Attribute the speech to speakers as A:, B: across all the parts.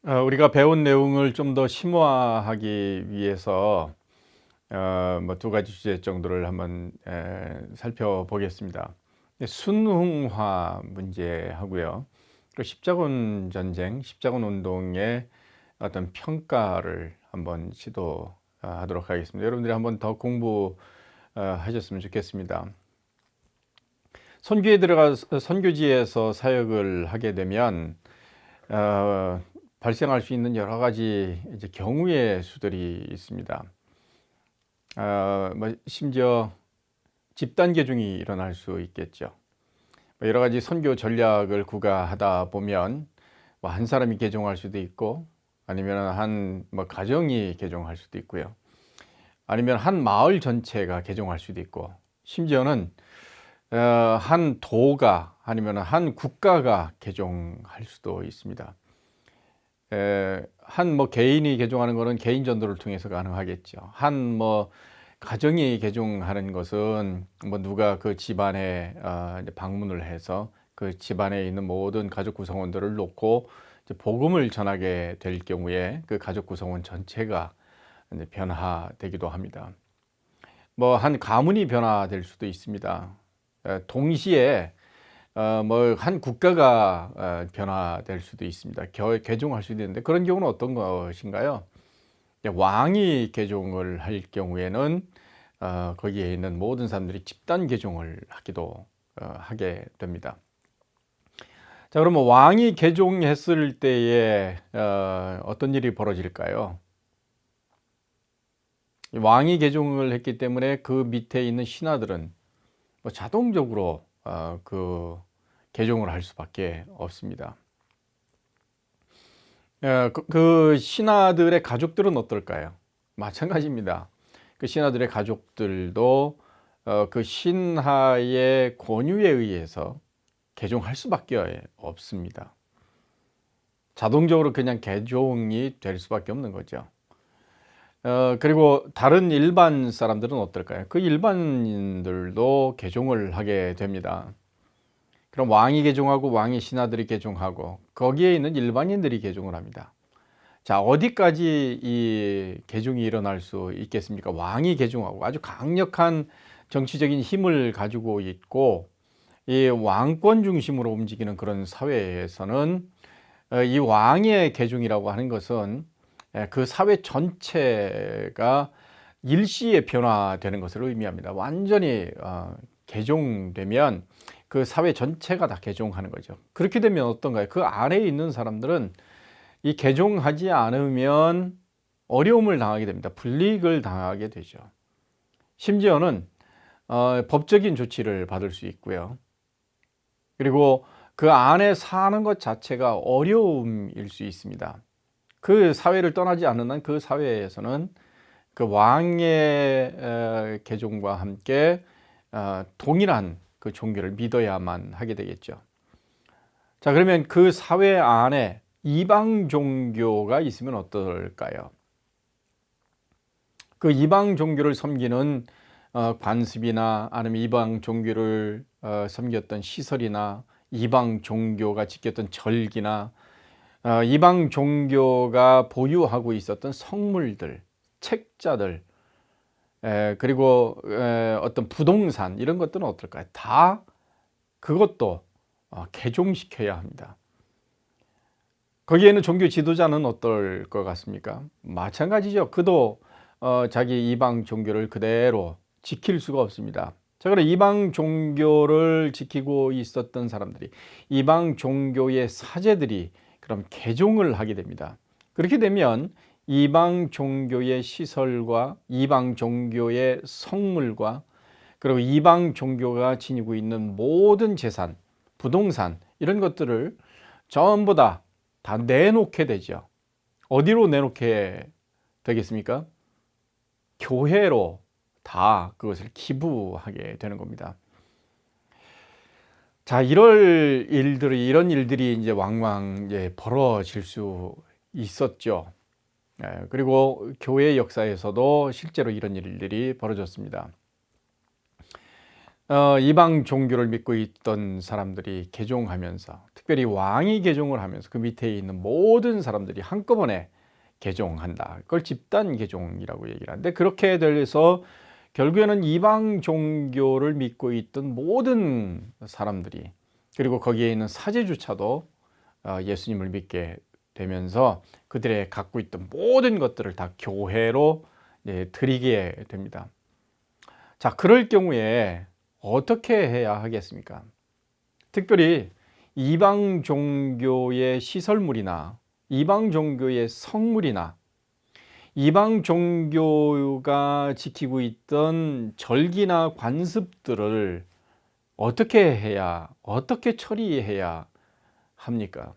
A: 우리가 배운 내용을 좀 더 심화하기 위해서 뭐 두 가지 주제 정도를 한번 살펴보겠습니다. 순응화 문제하고요. 그 십자군 전쟁, 십자군 운동의 어떤 평가를 한번 시도하도록 하겠습니다. 여러분들이 한번 더 공부하셨으면 좋겠습니다. 선교에 들어가서 선교지에서 사역을 하게 되면 발생할 수 있는 여러 가지 이제 경우의 수들이 있습니다. 뭐 심지어 집단 개종이 일어날 수 있겠죠. 뭐 여러 가지 선교 전략을 구가하다 보면 뭐 한 사람이 개종할 수도 있고, 아니면 한 뭐 가정이 개종할 수도 있고요. 아니면 한 마을 전체가 개종할 수도 있고, 심지어는 한 도가 아니면 한 국가가 개종할 수도 있습니다. 한 뭐 개인이 개종하는 것은 개인 전도를 통해서 가능하겠죠. 한 뭐 가정이 개종하는 것은 뭐 누가 그 집안에 이제 방문을 해서 그 집안에 있는 모든 가족 구성원들을 놓고 이제 복음을 전하게 될 경우에 그 가족 구성원 전체가 이제 변화되기도 합니다. 뭐 한 가문이 변화될 수도 있습니다. 동시에 뭐 한 국가가 변화될 수도 있습니다. 개종할 수도 있는데, 그런 경우는 어떤 것인가요? 왕이 개종을 할 경우에는 거기에 있는 모든 사람들이 집단 개종을 하게 됩니다. 자, 그러면 왕이 개종했을 때에 어떤 일이 벌어질까요? 왕이 개종을 했기 때문에 그 밑에 있는 신하들은 뭐 자동적으로 그 개종을 할 수밖에 없습니다. 그 신하들의 가족들은 어떨까요? 마찬가지입니다. 그 신하들의 가족들도 그 신하의 권유에 의해서 개종할 수밖에 없습니다. 자동적으로 그냥 개종이 될 수밖에 없는 거죠. 그리고 다른 일반 사람들은 어떨까요? 그 일반인들도 개종을 하게 됩니다. 그럼 왕이 개종하고 왕의 신하들이 개종하고 거기에 있는 일반인들이 개종을 합니다. 자, 어디까지 이 개종이 일어날 수 있겠습니까? 왕이 개종하고 아주 강력한 정치적인 힘을 가지고 있고 이 왕권 중심으로 움직이는 그런 사회에서는 이 왕의 개종이라고 하는 것은 그 사회 전체가 일시에 변화되는 것을 의미합니다. 완전히 개종되면 그 사회 전체가 다 개종하는 거죠. 그렇게 되면 어떤가요? 그 안에 있는 사람들은 이 개종하지 않으면 어려움을 당하게 됩니다. 불이익을 당하게 되죠. 심지어는 법적인 조치를 받을 수 있고요. 그리고 그 안에 사는 것 자체가 어려움일 수 있습니다. 그 사회를 떠나지 않는 한 그 사회에서는 그 왕의 개종과 함께 동일한 그 종교를 믿어야만 하게 되겠죠. 자, 그러면 그 사회 안에 이방 종교가 있으면 어떨까요? 그 이방 종교를 섬기는 관습이나 아니면 이방 종교를 섬겼던 시설이나 이방 종교가 지켰던 절기나 이방 종교가 보유하고 있었던 성물들, 책자들, 그리고 어떤 부동산, 이런 것들은 어떨까요? 다 그것도 개종시켜야 합니다. 거기에는 종교 지도자는 어떨 것 같습니까? 마찬가지죠. 그도 자기 이방 종교를 그대로 지킬 수가 없습니다. 자, 그럼 이방 종교를 지키고 있었던 사람들이, 이방 종교의 사제들이 그럼 개종을 하게 됩니다. 그렇게 되면 이방 종교의 시설과 이방 종교의 성물과 그리고 이방 종교가 지니고 있는 모든 재산, 부동산, 이런 것들을 전부 다 내놓게 되죠. 어디로 내놓게 되겠습니까? 교회로 다 그것을 기부하게 되는 겁니다. 자, 이런 일들이 이제 왕왕 이제 벌어질 수 있었죠. 그리고 교회 역사에서도 실제로 이런 일들이 벌어졌습니다. 이방 종교를 믿고 있던 사람들이 개종하면서, 특별히 왕이 개종을 하면서 그 밑에 있는 모든 사람들이 한꺼번에 개종한다. 그걸 집단 개종이라고 얘기를 하는데, 그렇게 돼서 결국에는 이방 종교를 믿고 있던 모든 사람들이, 그리고 거기에 있는 사제조차도 예수님을 믿게 되면서 그들의 갖고 있던 모든 것들을 다 교회로 드리게 됩니다. 자, 그럴 경우에 어떻게 해야 하겠습니까? 특별히 이방 종교의 시설물이나 이방 종교의 성물이나 이방 종교가 지키고 있던 절기나 관습들을 어떻게 처리해야 합니까?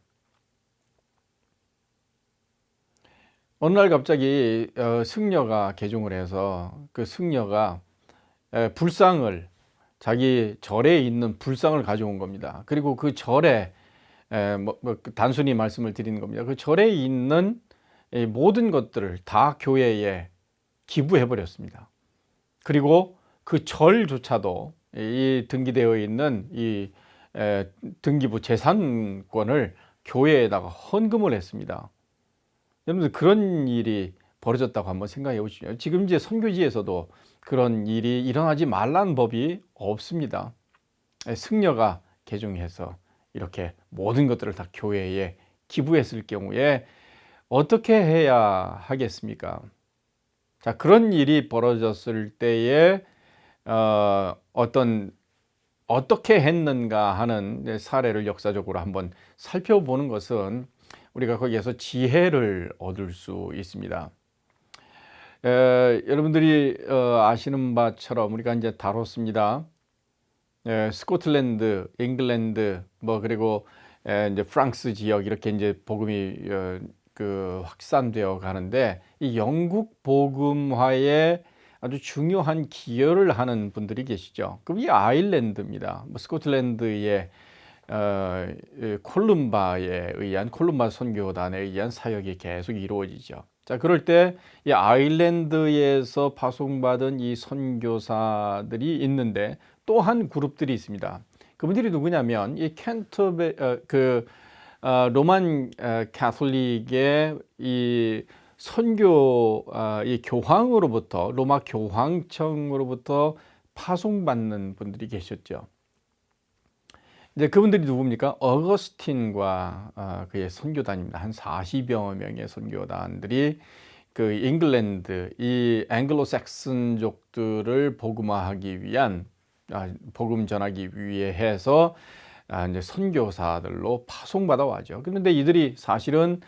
A: 어느 날 갑자기 승려가 개종을 해서 그 승려가 불상을, 자기 절에 있는 불상을 가져온 겁니다. 그리고 그 절에 단순히 말씀을 드리는 겁니다. 그 절에 있는 모든 것들을 다 교회에 기부해 버렸습니다. 그리고 그 절조차도 이 등기되어 있는 이 등기부 재산권을 교회에다가 헌금을 했습니다. 여러분들, 그런 일이 벌어졌다고 한번 생각해 보시죠. 지금 이제 선교지에서도 그런 일이 일어나지 말라는 법이 없습니다. 승려가 개종해서 이렇게 모든 것들을 다 교회에 기부했을 경우에 어떻게 해야 하겠습니까? 자, 그런 일이 벌어졌을 때에 어떻게 했는가 하는 사례를 역사적으로 한번 살펴보는 것은 우리가 거기에서 지혜를 얻을 수 있습니다. 여러분들이 아시는 바처럼 우리가 이제 다뤘습니다. 스코틀랜드, 잉글랜드, 그리고 이제 프랑스 지역, 이렇게 이제 복음이 확산되어 가는데, 이 영국 복음화에 아주 중요한 기여를 하는 분들이 계시죠. 그럼 이 아일랜드입니다. 스코틀랜드의 콜룸바에 의한, 콜룸바 선교단에 의한 사역이 계속 이루어지죠. 자, 그럴 때 이 아일랜드에서 파송받은 이 선교사들이 있는데, 또 한 그룹들이 있습니다. 그분들이 누구냐면 이 로만 가톨릭의 이 선교 이 교황으로부터, 로마 교황청으로부터 파송받는 분들이 계셨죠. 이제 그분들이 누굽니까? 어거스틴과 그의 선교단입니다. 한 40여 명의 선교단들이 그 잉글랜드, 이 앵글로색슨족들을 복음화하기 위한, 복음 전하기 위해서 이제 선교사들로 파송받아 와죠. 그런데 이들이 사실은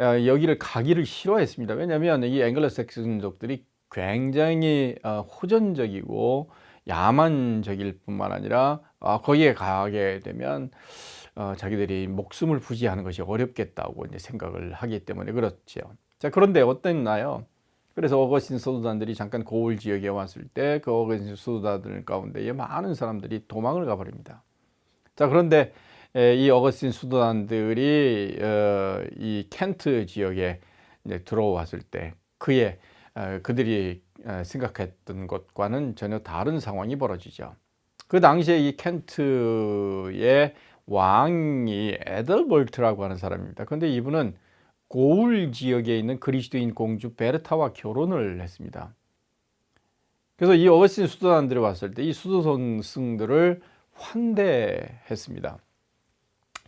A: 여기를 가기를 싫어했습니다. 왜냐하면 이 앵글로색슨족들이 굉장히 호전적이고 야만적일 뿐만 아니라 거기에 가게 되면 자기들이 목숨을 부지하는 것이 어렵겠다고 이제 생각을 하기 때문에 그렇죠. 자, 그런데 어땠나요? 그래서 어거스틴 수도단들이 잠깐 고을 지역에 왔을 때 그 어거스틴 수도단들 가운데에 많은 사람들이 도망을 가버립니다. 자, 그런데 이 어거스틴 수도단들이 이 켄트 지역에 이제 들어왔을 때 그들이 생각했던 것과는 전혀 다른 상황이 벌어지죠. 그 당시에 이 켄트의 왕이 에덜벌트라고 하는 사람입니다. 그런데 이분은 고울 지역에 있는 그리스도인 공주 베르타와 결혼을 했습니다. 그래서 이 어거스틴 수도단들이 왔을 때 이 수도승들을 환대했습니다.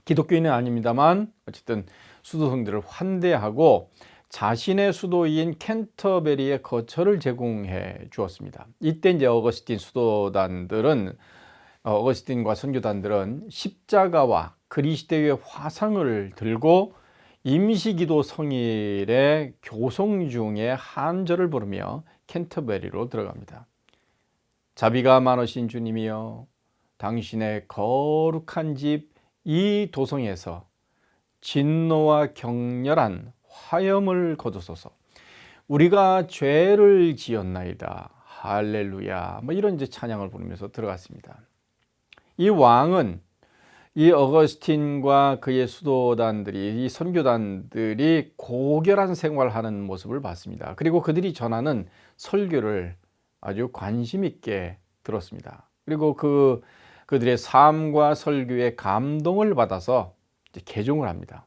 A: 기독교인은 아닙니다만 어쨌든 수도승들을 환대하고 자신의 수도인 캔터베리에 거처를 제공해 주었습니다. 이때 이제 어거스틴과 선교단들은 십자가와 그리스도의 화상을 들고 임시기도 성일의 교송 중에 한절을 부르며 캔터베리로 들어갑니다. 자비가 많으신 주님이여, 당신의 거룩한 집 이 도성에서 진노와 격렬한 화염을 거두소서. 우리가 죄를 지었나이다. 할렐루야. 이런 이제 찬양을 부르면서 들어갔습니다. 이 왕은 이 어거스틴과 그의 수도단들이, 이 선교단들이 고결한 생활하는 모습을 봤습니다. 그리고 그들이 전하는 설교를 아주 관심 있게 들었습니다. 그리고 그들의 삶과 설교에 감동을 받아서 이제 개종을 합니다.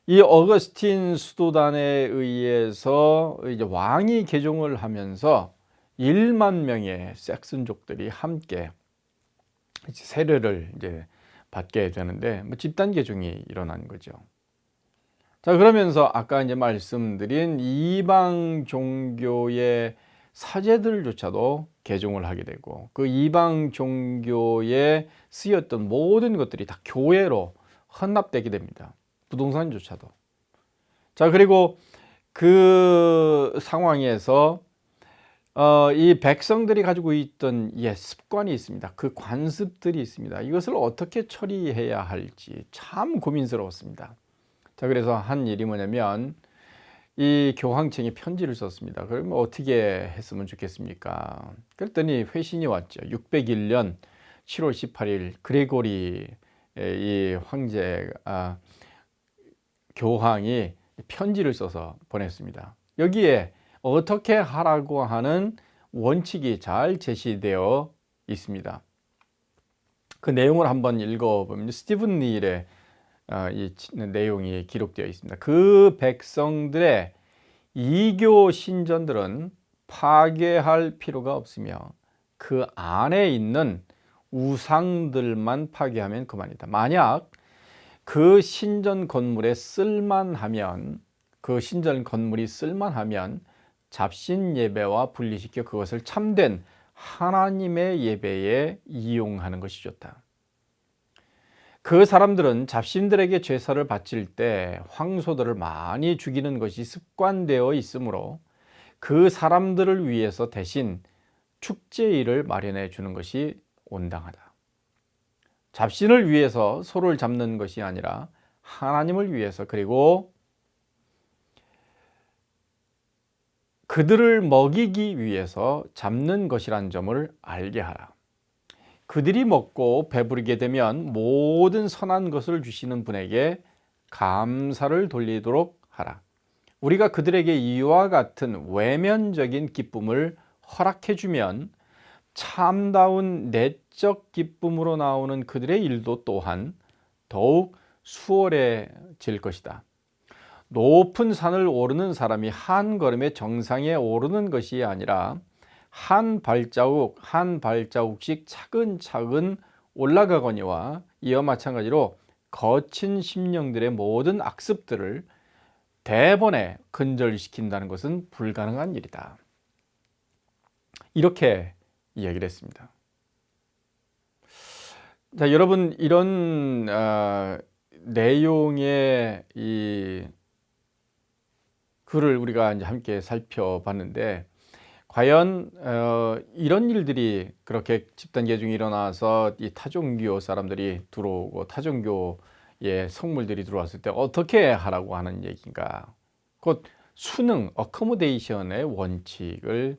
A: 이 어거스틴 수도단에 의해서 이제 왕이 개종을 하면서 1만 명의 섹슨족들이 함께 이제 세례를 이제 받게 되는데 집단 개종이 일어난 거죠. 자, 그러면서 아까 이제 말씀드린 이방 종교의 사제들조차도 개종을 하게 되고 그 이방 종교에 쓰였던 모든 것들이 다 교회로 헌납되게 됩니다. 부동산조차도. 자, 그리고 그 상황에서 이 백성들이 가지고 있던 습관이 있습니다. 그 관습들이 있습니다. 이것을 어떻게 처리해야 할지 참 고민스러웠습니다. 자, 그래서 한 일이 뭐냐면 이 교황청이 편지를 썼습니다. 그러면 어떻게 했으면 좋겠습니까? 그랬더니 회신이 왔죠. 601년 7월 18일 그레고리 이 황제 교황이 편지를 써서 보냈습니다. 여기에 어떻게 하라고 하는 원칙이 잘 제시되어 있습니다. 그 내용을 한번 읽어보면 스티븐 닐의 이 내용이 기록되어 있습니다. 그 백성들의 이교 신전들은 파괴할 필요가 없으며 그 안에 있는 우상들만 파괴하면 그만이다. 만약 그 신전 건물에 쓸만하면 그 신전 건물이 쓸만하면 잡신 예배와 분리시켜 그것을 참된 하나님의 예배에 이용하는 것이 좋다. 그 사람들은 잡신들에게 제사를 바칠 때 황소들을 많이 죽이는 것이 습관되어 있으므로 그 사람들을 위해서 대신 축제일을 마련해 주는 것이 온당하다. 잡신을 위해서 소를 잡는 것이 아니라 하나님을 위해서 그리고 그들을 먹이기 위해서 잡는 것이란 점을 알게 하라. 그들이 먹고 배부르게 되면 모든 선한 것을 주시는 분에게 감사를 돌리도록 하라. 우리가 그들에게 이와 같은 외면적인 기쁨을 허락해 주면 참다운 내적 기쁨으로 나오는 그들의 일도 또한 더욱 수월해질 것이다. 높은 산을 오르는 사람이 한 걸음에 정상에 오르는 것이 아니라 한 발자국 한 발자국씩 차근차근 올라가거니와 이와 마찬가지로 거친 심령들의 모든 악습들을 대번에 근절시킨다는 것은 불가능한 일이다. 이렇게 이야기를 했습니다. 자, 여러분, 이런 내용의 이 글을 우리가 이제 함께 살펴봤는데 과연 이런 일들이 그렇게 집단 개종이 일어나서 이 타종교 사람들이 들어오고 타종교의 성물들이 들어왔을 때 어떻게 하라고 하는 얘기인가? 곧 수능, 어커모데이션의 원칙을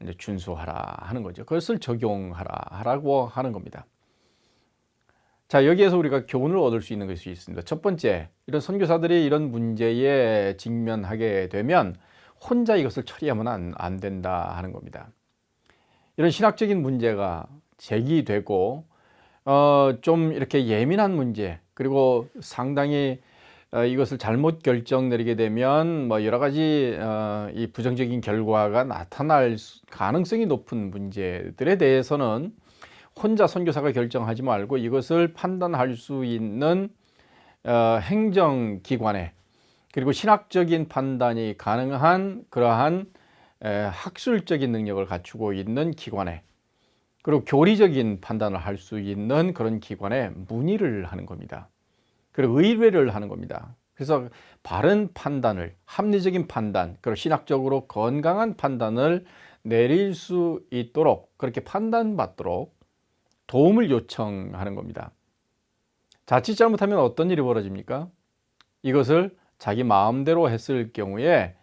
A: 이제 준수하라 하는 거죠. 그것을 적용하라고 하는 겁니다. 자, 여기에서 우리가 교훈을 얻을 수 있는 것이 있습니다. 첫 번째, 이런 선교사들이 이런 문제에 직면하게 되면 혼자 이것을 처리하면 안 된다 하는 겁니다. 이런 신학적인 문제가 제기되고 좀 이렇게 예민한 문제, 그리고 상당히 이것을 잘못 결정 내리게 되면 뭐 여러 가지 이 부정적인 결과가 나타날 가능성이 높은 문제들에 대해서는 혼자 선교사가 결정하지 말고 이것을 판단할 수 있는 행정기관에, 그리고 신학적인 판단이 가능한 그러한 학술적인 능력을 갖추고 있는 기관에, 그리고 교리적인 판단을 할 수 있는 그런 기관에 문의를 하는 겁니다. 그리고 의뢰를 하는 겁니다. 그래서 바른 판단을, 합리적인 판단, 그리고 신학적으로 건강한 판단을 내릴 수 있도록, 그렇게 판단받도록 도움을 요청하는 겁니다. 자칫 잘못하면 어떤 일이 벌어집니까? 이것을 자기 마음대로 했을 경우에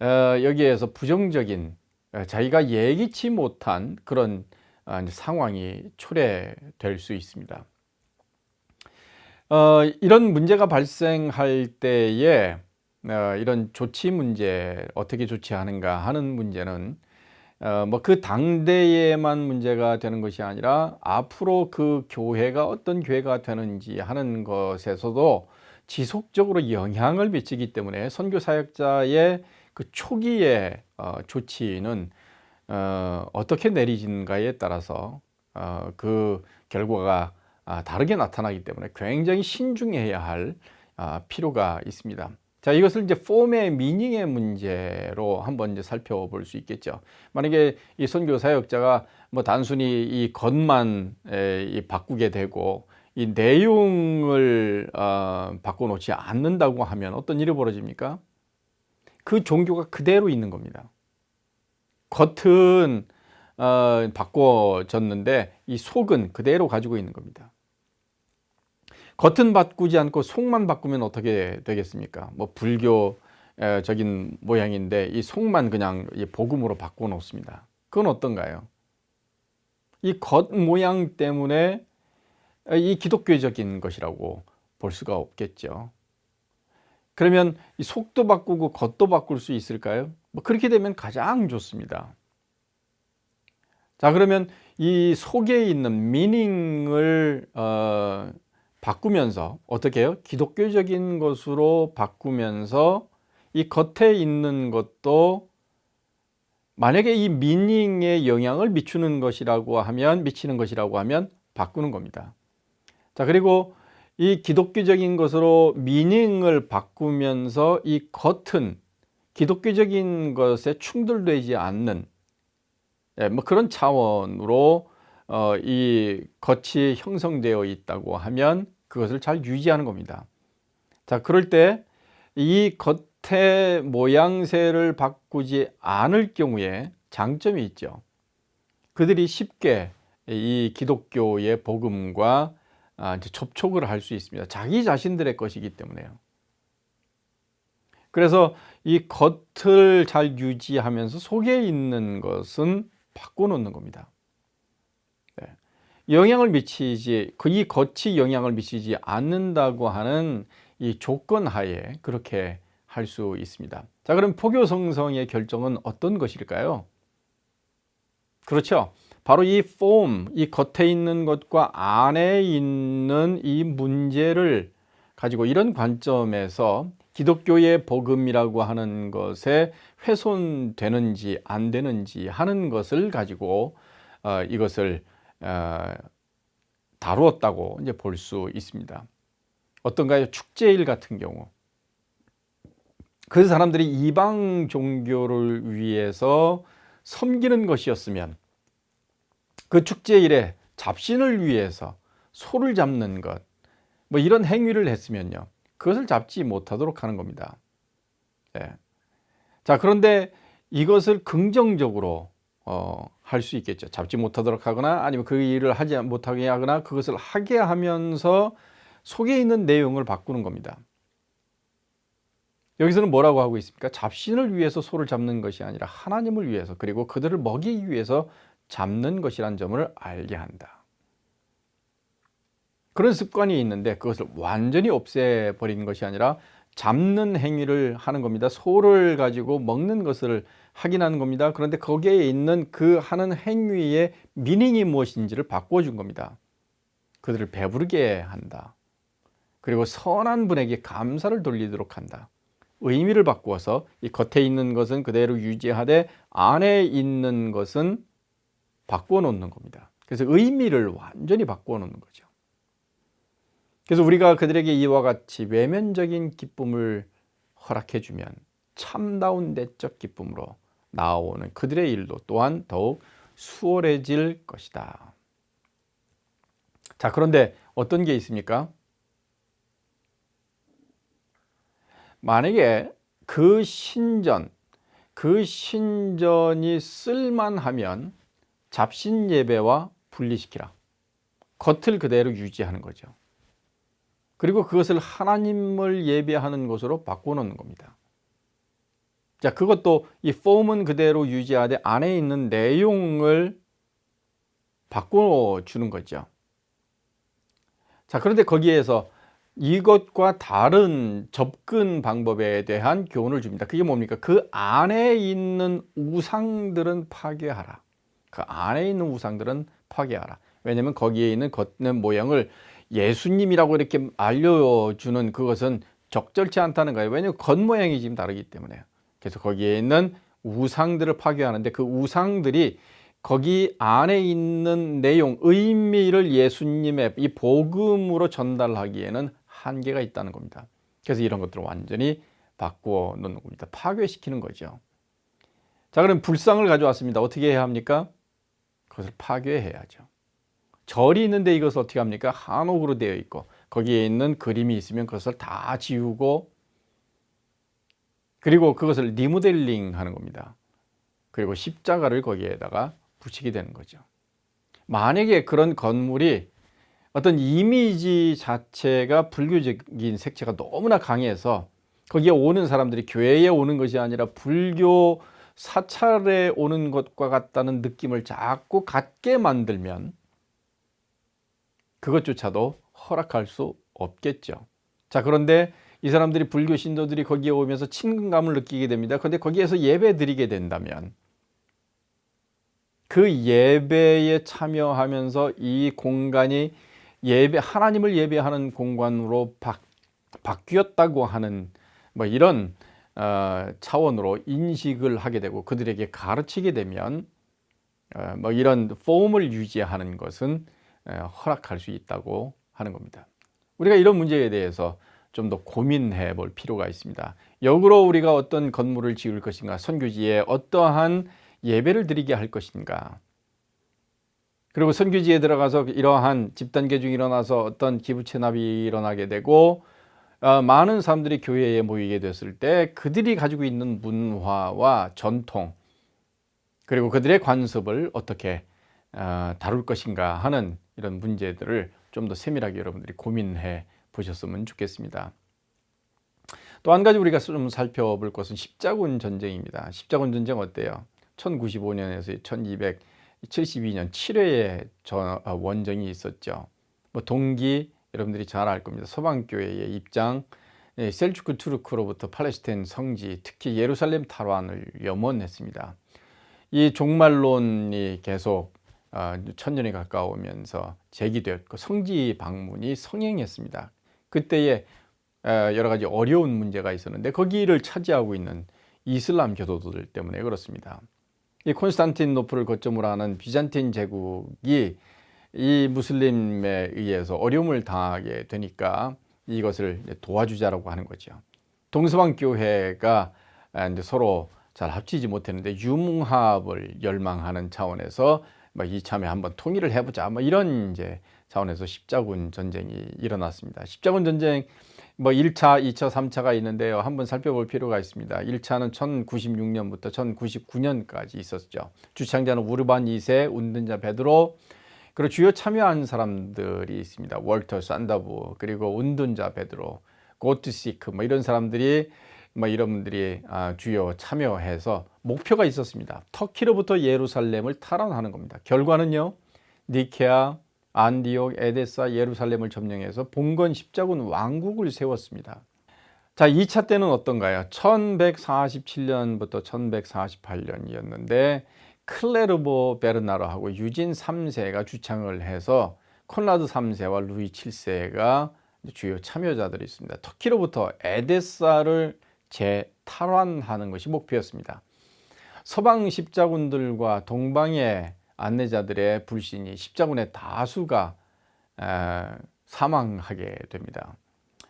A: 여기에서 부정적인, 자기가 예기치 못한 그런 상황이 초래될 수 있습니다. 이런 문제가 발생할 때에 이런 조치 문제, 어떻게 조치하는가 하는 문제는 뭐 그 당대에만 문제가 되는 것이 아니라 앞으로 그 교회가 어떤 교회가 되는지 하는 것에서도 지속적으로 영향을 미치기 때문에 선교 사역자의 그 초기의 조치는 어떻게 내리진가에 따라서 그 결과가 다르게 나타나기 때문에 굉장히 신중해야 할 필요가 있습니다. 자, 이것을 이제 폼의 미닝의 문제로 한번 이제 살펴볼 수 있겠죠. 만약에 이 선교 사역자가 뭐 단순히 이 겉만 바꾸게 되고 이 내용을 바꿔놓지 않는다고 하면 어떤 일이 벌어집니까? 그 종교가 그대로 있는 겁니다. 겉은 바꿔졌는데 이 속은 그대로 가지고 있는 겁니다. 겉은 바꾸지 않고 속만 바꾸면 어떻게 되겠습니까? 뭐 불교적인 모양인데 이 속만 그냥 복음으로 바꿔 놓습니다. 그건 어떤가요? 이 겉 모양 때문에 이 기독교적인 것이라고 볼 수가 없겠죠. 그러면 이 속도 바꾸고 겉도 바꿀 수 있을까요? 뭐 그렇게 되면 가장 좋습니다. 자, 그러면 이 속에 있는 미닝을 바꾸면서 어떻게 해요? 기독교적인 것으로 바꾸면서 이 겉에 있는 것도 만약에 이 미닝에 영향을 미치는 것이라고 하면 바꾸는 겁니다. 자, 그리고 이 기독교적인 것으로 미닝을 바꾸면서 이 겉은 기독교적인 것에 충돌되지 않는 뭐 그런 차원으로 이 겉이 형성되어 있다고 하면 그것을 잘 유지하는 겁니다. 자, 그럴 때 이 겉의 모양새를 바꾸지 않을 경우에 장점이 있죠. 그들이 쉽게 이 기독교의 복음과 이제 접촉을 할 수 있습니다. 자기 자신들의 것이기 때문에요. 그래서 이 겉을 잘 유지하면서 속에 있는 것은 바꿔놓는 겁니다. 네. 영향을 미치지, 이 겉이 영향을 미치지 않는다고 하는 이 조건 하에 그렇게 할 수 있습니다. 자, 그럼 포교 성성의 결정은 어떤 것일까요? 그렇죠. 바로 이 폼, 이 겉에 있는 것과 안에 있는 이 문제를 가지고 이런 관점에서 기독교의 복음이라고 하는 것에 훼손되는지 안 되는지 하는 것을 가지고 이것을 다루었다고 이제 볼 수 있습니다. 어떤가요? 축제일 같은 경우. 그 사람들이 이방 종교를 위해서 섬기는 것이었으면 그 축제일에 잡신을 위해서 소를 잡는 것, 뭐 이런 행위를 했으면요, 그것을 잡지 못하도록 하는 겁니다. 네. 자, 그런데 이것을 긍정적으로 할 수 있겠죠. 잡지 못하도록 하거나 아니면 그 일을 하지 못하게 하거나 그것을 하게 하면서 속에 있는 내용을 바꾸는 겁니다. 여기서는 뭐라고 하고 있습니까? 잡신을 위해서 소를 잡는 것이 아니라 하나님을 위해서, 그리고 그들을 먹이기 위해서 잡는 것이란 점을 알게 한다. 그런 습관이 있는데 그것을 완전히 없애버리는 것이 아니라 잡는 행위를 하는 겁니다. 소를 가지고 먹는 것을 하긴 하는 겁니다. 그런데 거기에 있는 그 하는 행위의 미닝이 무엇인지를 바꿔준 겁니다. 그들을 배부르게 한다. 그리고 선한 분에게 감사를 돌리도록 한다. 의미를 바꾸어서 이 겉에 있는 것은 그대로 유지하되 안에 있는 것은 바꿔놓는 겁니다. 그래서 의미를 완전히 바꿔놓는 거죠. 그래서 우리가 그들에게 이와 같이 외면적인 기쁨을 허락해주면 참다운 내적 기쁨으로 나아오는 그들의 일도 또한 더욱 수월해질 것이다. 자, 그런데 어떤 게 있습니까? 만약에 그 신전이 쓸만하면 잡신 예배와 분리시키라. 겉을 그대로 유지하는 거죠. 그리고 그것을 하나님을 예배하는 것으로 바꿔놓는 겁니다. 자, 그것도 이 폼은 그대로 유지하되 안에 있는 내용을 바꿔주는 거죠. 자, 그런데 거기에서 이것과 다른 접근 방법에 대한 교훈을 줍니다. 그게 뭡니까? 그 안에 있는 우상들은 파괴하라. 그 안에 있는 우상들은 파괴하라. 왜냐하면 거기에 있는 겉는 모양을 예수님이라고 이렇게 알려주는 그것은 적절치 않다는 거예요. 왜냐하면 겉모양이 지금 다르기 때문에요. 그래서 거기에 있는 우상들을 파괴하는데 그 우상들이 거기 안에 있는 내용, 의미를 예수님의 이 복음으로 전달하기에는 한계가 있다는 겁니다. 그래서 이런 것들을 완전히 바꾸어 놓는 겁니다. 파괴시키는 거죠. 자, 그럼 불상을 가져왔습니다. 어떻게 해야 합니까? 그것을 파괴해야죠. 절이 있는데 이것을 어떻게 합니까? 한옥으로 되어 있고 거기에 있는 그림이 있으면 그것을 다 지우고 그리고 그것을 리모델링 하는 겁니다. 그리고 십자가를 거기에다가 붙이게 되는 거죠. 만약에 그런 건물이 어떤 이미지 자체가 불교적인 색채가 너무나 강해서 거기에 오는 사람들이 교회에 오는 것이 아니라 불교 사찰에 오는 것과 같다는 느낌을 자꾸 갖게 만들면 그것조차도 허락할 수 없겠죠. 자, 그런데 이 사람들이 불교 신도들이 거기에 오면서 친근감을 느끼게 됩니다. 그런데 거기에서 예배 드리게 된다면 그 예배에 참여하면서 이 공간이 하나님을 예배하는 공간으로 바뀌었다고 하는 뭐 이런 차원으로 인식을 하게 되고 그들에게 가르치게 되면 뭐 이런 폼을 유지하는 것은 허락할 수 있다고 하는 겁니다. 우리가 이런 문제에 대해서 좀 더 고민해 볼 필요가 있습니다. 역으로 우리가 어떤 건물을 지을 것인가, 선교지에 어떠한 예배를 드리게 할 것인가, 그리고 선교지에 들어가서 이러한 집단계중이 일어나서 어떤 기부 체납이 일어나게 되고 많은 사람들이 교회에 모이게 됐을 때 그들이 가지고 있는 문화와 전통 그리고 그들의 관습을 어떻게 다룰 것인가 하는 이런 문제들을 좀 더 세밀하게 여러분들이 고민해 보셨으면 좋겠습니다. 또 한 가지 우리가 좀 살펴볼 것은 십자군 전쟁입니다. 십자군 전쟁 어때요? 1095년에서 1272년 7회의 원정이 있었죠. 뭐 동기 여러분들이 잘 알 겁니다. 서방교회의 입장, 셀주크 투르크로부터 팔레스타인 성지, 특히 예루살렘 탈환을 염원했습니다. 이 종말론이 계속 1000년이 가까우면서 제기되었고 성지 방문이 성행했습니다. 그때에 여러 가지 어려운 문제가 있었는데 거기를 차지하고 있는 이슬람 교도들 때문에 그렇습니다. 이 콘스탄티노플을 거점으로 하는 비잔틴 제국이 이 무슬림에 의해서 어려움을 당하게 되니까 이것을 도와주자라고 하는 거죠. 동서방 교회가 이제 서로 잘 합치지 못했는데 유뭉합을 열망하는 차원에서 이참에 한번 통일을 해보자 이런 이제 차원에서 십자군 전쟁이 일어났습니다. 십자군 전쟁 1차, 2차, 3차가 있는데요. 한번 살펴볼 필요가 있습니다. 1차는 1096년부터 1099년까지 있었죠. 주창자는 우르반 2세, 운전자 베드로, 그리고 주요 참여한 사람들이 있습니다. 월터 산다부, 그리고 운전자 베드로, 고트시크 이런 사람들이 이런 분들이 주요 참여해서 목표가 있었습니다. 터키로부터 예루살렘을 탈환하는 겁니다. 결과는요. 니케아, 안디옥, 에데사, 예루살렘을 점령해서 봉건 십자군 왕국을 세웠습니다. 자, 2차 때는 어떤가요? 1147년부터 1148년이었는데 클레르보 베르나르하고 유진 3세가 주창을 해서 콘라드 3세와 루이 7세가 주요 참여자들이 있습니다. 터키로부터 에데사를 재탈환하는 것이 목표였습니다. 서방 십자군들과 동방의 안내자들의 불신이 십자군의 다수가 사망하게 됩니다.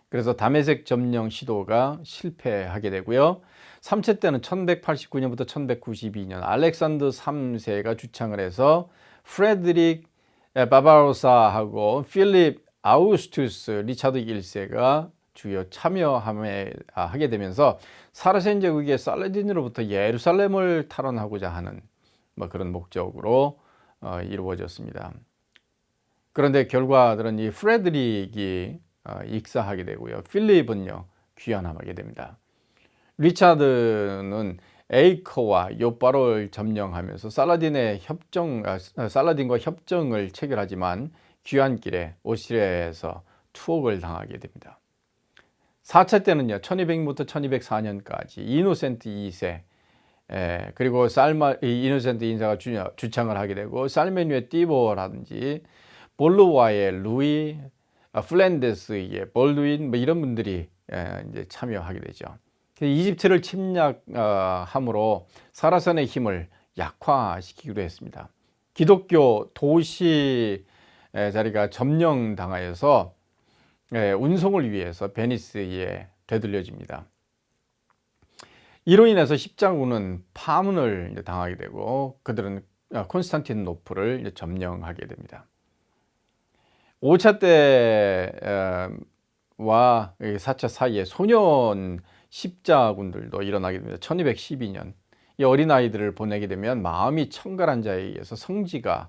A: 그래서 다메섹 점령 시도가 실패하게 되고요. 3차 때는 1189년부터 1192년 알렉산더 3세가 주창을 해서 프레드릭 바바로사하고 필립 아우구스투스 리차드 1세가 주요 참여하게 되면서 사르센 제국의 살라딘으로부터 예루살렘을 탈환하고자 하는 그런 목적으로 이루어졌습니다. 그런데 결과들은 이 프레드릭이 익사하게 되고요. 필립은요 귀환하게 됩니다. 리차드는 에이커와 요바로를 점령하면서 살라딘과 협정을 체결하지만 귀환길에 오시레에서 투옥을 당하게 됩니다. 4차 때는요, 1200부터 1204년까지 이노센트 2세, 그리고 이노센트 2세가 주창을 하게 되고, 살메뉴의 띠보라든지, 볼루와의 루이, 플랜데스의 볼두인, 뭐 이런 분들이 이제 참여하게 되죠. 이집트를 침략함으로 사라산의 힘을 약화시키기로 했습니다. 기독교 도시 자리가 점령당하여서 운송을 위해서 베니스에 되돌려집니다. 이로 인해서 십자군은 파문을 당하게 되고 그들은 콘스탄티노플을 점령하게 됩니다. 5차 때와 4차 사이에 소년 십자군들도 일어나게 됩니다. 1212년 이 어린아이들을 보내게 되면 마음이 청결한 자에 의해서 성지가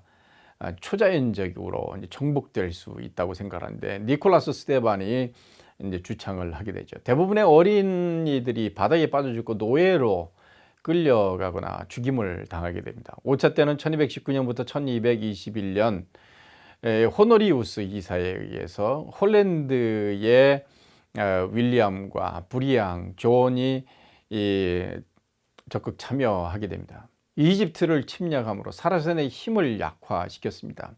A: 초자연적으로 정복될 수 있다고 생각하는데, 니콜라스 스테반이 이제 주창을 하게 되죠. 대부분의 어린이들이 바다에 빠져 죽고 노예로 끌려가거나 죽임을 당하게 됩니다. 5차 때는 1219년부터 1221년 호노리우스 이사에 의해서 홀랜드의 윌리엄과 브리앙 존이 적극 참여하게 됩니다. 이집트를 침략함으로 사라센의 힘을 약화시켰습니다.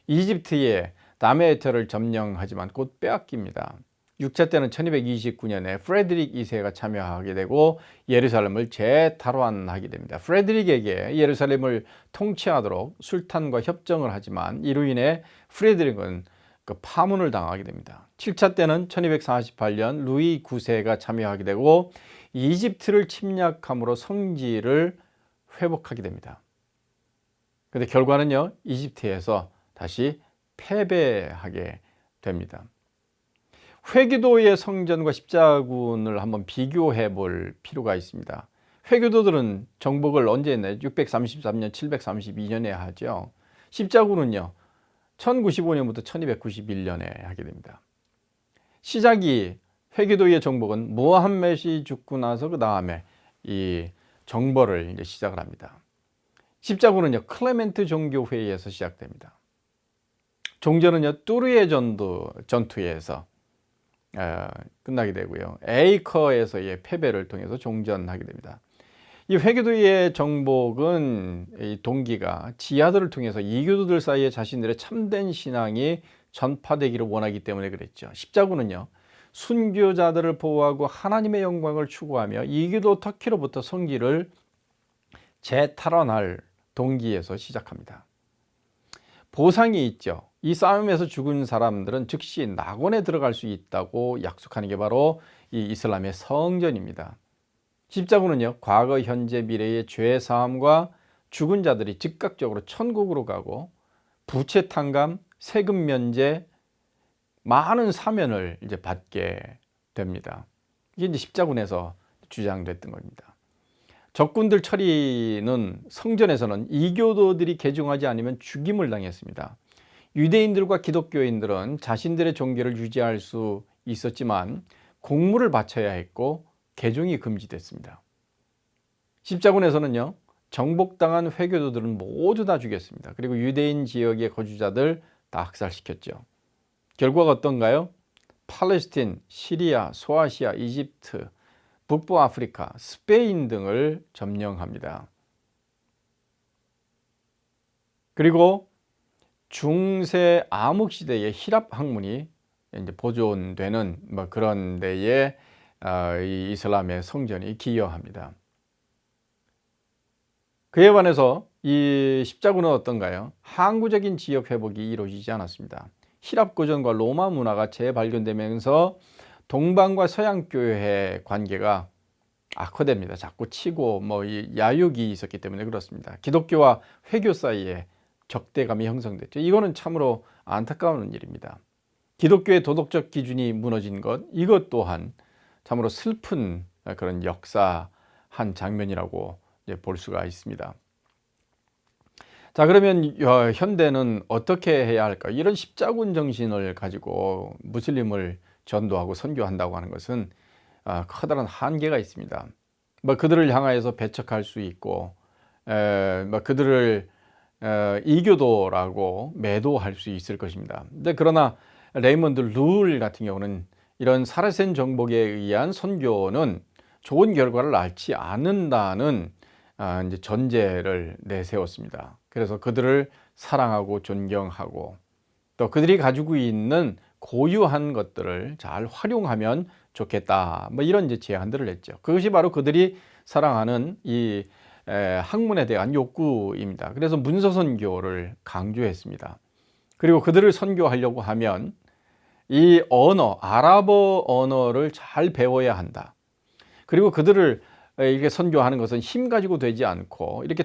A: 이집트의 다메테를 점령하지만 곧 빼앗깁니다. 6차 때는 1229년에 프레드릭 2세가 참여하게 되고 예루살렘을 재탈환하게 됩니다. 프레드릭에게 예루살렘을 통치하도록 술탄과 협정을 하지만 이로 인해 프레드릭은 파문을 당하게 됩니다. 7차 때는 1248년 루이 9세가 참여하게 되고 이집트를 침략함으로 성지를 회복하게 됩니다. 그런데 결과는요, 이집트에서 다시 패배하게 됩니다. 회교도의 성전과 십자군을 한번 비교해 볼 필요가 있습니다. 회교도들은 정복을 언제 했나요? 633년, 732년에 하죠. 십자군은요, 1095년부터 1291년에 하게 됩니다. 시작이 회교도의 정복은 무함мет이 죽고 나서 그 다음에 이 정벌을 이제 시작을 합니다. 십자군은요, 클레멘트 종교회의에서 시작됩니다. 종전은요, 뚜르의 전투에서 끝나게 되고요. 에이커에서의 패배를 통해서 종전하게 됩니다. 이 회교도의 정복은 이 동기가 지하들을 통해서 이교도들 사이에 자신들의 참된 신앙이 전파되기를 원하기 때문에 그랬죠. 십자군은요, 순교자들을 보호하고 하나님의 영광을 추구하며 이교도 터키로부터 성지를 재탈환할 동기에서 시작합니다. 보상이 있죠. 이 싸움에서 죽은 사람들은 즉시 낙원에 들어갈 수 있다고 약속하는 게 바로 이 이슬람의 성전입니다. 십자군은요, 과거, 현재, 미래의 죄 사함과 죽은 자들이 즉각적으로 천국으로 가고 부채 탕감, 세금 면제, 많은 사면을 이제 받게 됩니다. 이게 이제 십자군에서 주장됐던 겁니다. 적군들 처리는 성전에서는 이교도들이 개종하지 않으면 죽임을 당했습니다. 유대인들과 기독교인들은 자신들의 종교를 유지할 수 있었지만 공물을 바쳐야 했고 개종이 금지됐습니다. 십자군에서는요, 정복당한 회교도들은 모두 다 죽였습니다. 그리고 유대인 지역의 거주자들 다 학살시켰죠. 결과가 어떤가요? 팔레스틴, 시리아, 소아시아, 이집트, 북부 아프리카, 스페인 등을 점령합니다. 그리고 중세 암흑시대의 히랍 학문이 이제 보존되는 뭐 그런 데에 이 이슬람의 성전이 기여합니다. 그에 반해서 이 십자군은 어떤가요? 항구적인 지역 회복이 이루어지지 않았습니다. 히랍 고전과 로마 문화가 재발견되면서 동방과 서양 교회의 관계가 악화됩니다. 자꾸 치고 이 야욕이 있었기 때문에 그렇습니다. 기독교와 회교 사이에 적대감이 형성됐죠. 이거는 참으로 안타까운 일입니다. 기독교의 도덕적 기준이 무너진 것, 이것 또한 참으로 슬픈 그런 역사한 장면이라고 볼 수가 있습니다. 자, 그러면 현대는 어떻게 해야 할까? 이런 십자군 정신을 가지고 무슬림을 전도하고 선교한다고 하는 것은 커다란 한계가 있습니다. 그들을 향하여서 배척할 수 있고, 그들을 이교도라고 매도할 수 있을 것입니다. 그러나 레이먼드 룰 같은 경우는 이런 사라센 정복에 의한 선교는 좋은 결과를 낳지 않는다는 이제 전제를 내세웠습니다. 그래서 그들을 사랑하고 존경하고 또 그들이 가지고 있는 고유한 것들을 잘 활용하면 좋겠다. 뭐 이런 이제 제안들을 했죠. 그것이 바로 그들이 사랑하는 이 학문에 대한 욕구입니다. 그래서 문서 선교를 강조했습니다. 그리고 그들을 선교하려고 하면 이 언어, 아랍어 언어를 잘 배워야 한다. 그리고 그들을 이렇게 선교하는 것은 힘 가지고 되지 않고 이렇게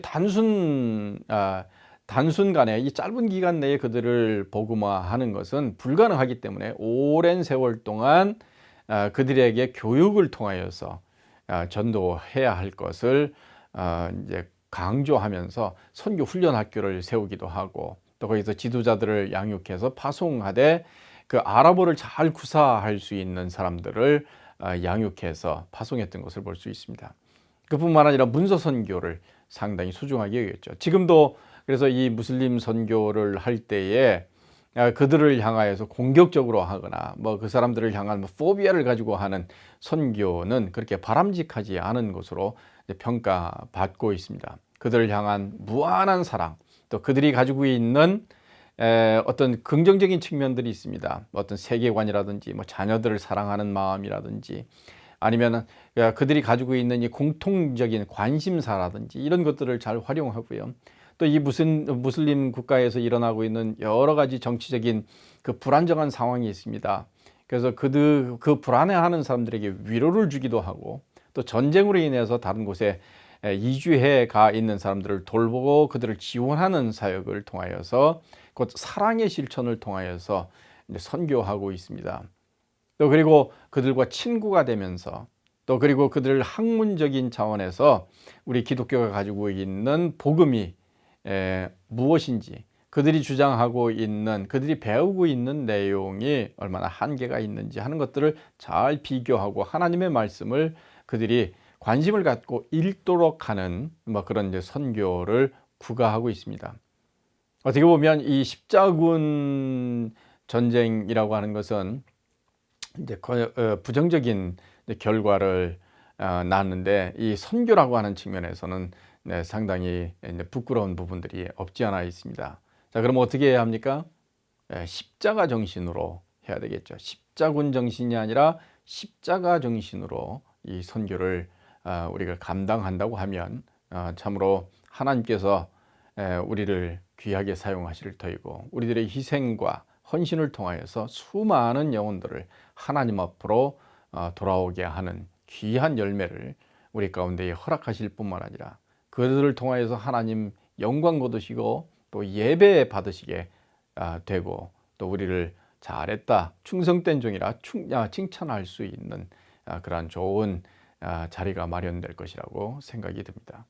A: 단순간에 이 짧은 기간 내에 그들을 복음화하는 것은 불가능하기 때문에 오랜 세월 동안 그들에게 교육을 통하여서 전도해야 할 것을 이제 강조하면서 선교 훈련 학교를 세우기도 하고 또 거기서 지도자들을 양육해서 파송하되 그 아랍어를 잘 구사할 수 있는 사람들을 양육해서 파송했던 것을 볼 수 있습니다. 그뿐만 아니라 문서 선교를 상당히 소중하게 여겼죠. 지금도 그래서 이 무슬림 선교를 할 때에 그들을 향하여서 공격적으로 하거나 뭐 그 사람들을 향한 포비아를 가지고 하는 선교는 그렇게 바람직하지 않은 것으로 평가받고 있습니다. 그들을 향한 무한한 사랑, 또 그들이 가지고 있는 어떤 긍정적인 측면들이 있습니다. 어떤 세계관이라든지 뭐 자녀들을 사랑하는 마음이라든지 아니면 그들이 가지고 있는 이 공통적인 관심사라든지 이런 것들을 잘 활용하고요. 또 이 무슬림 국가에서 일어나고 있는 여러 가지 정치적인 그 불안정한 상황이 있습니다. 그래서 그 불안해하는 사람들에게 위로를 주기도 하고 또 전쟁으로 인해서 다른 곳에 이주해 가 있는 사람들을 돌보고 그들을 지원하는 사역을 통하여서 곧 사랑의 실천을 통하여서 선교하고 있습니다. 또 그리고 그들과 친구가 되면서 또 그리고 그들 학문적인 차원에서 우리 기독교가 가지고 있는 복음이 무엇인지 그들이 주장하고 있는 그들이 배우고 있는 내용이 얼마나 한계가 있는지 하는 것들을 잘 비교하고 하나님의 말씀을 그들이 관심을 갖고 읽도록 하는 뭐 그런 이제 선교를 구가하고 있습니다. 어떻게 보면 이 십자군 전쟁이라고 하는 것은 이제 부정적인 결과를 낳았는데 이 선교라고 하는 측면에서는 상당히 부끄러운 부분들이 없지 않아 있습니다. 자, 그럼 어떻게 해야 합니까? 십자가 정신으로 해야 되겠죠. 십자군 정신이 아니라 십자가 정신으로 이 선교를 우리가 감당한다고 하면 참으로 하나님께서 우리를 귀하게 사용하실 터이고 우리들의 희생과 헌신을 통하여서 수많은 영혼들을 하나님 앞으로 돌아오게 하는 귀한 열매를 우리 가운데에 허락하실 뿐만 아니라 그들을 통하여서 하나님 영광 거두시고 또 예배 받으시게 되고 또 우리를 잘했다 충성된 종이라 칭찬할 수 있는 그러한 좋은 자리가 마련될 것이라고 생각이 듭니다.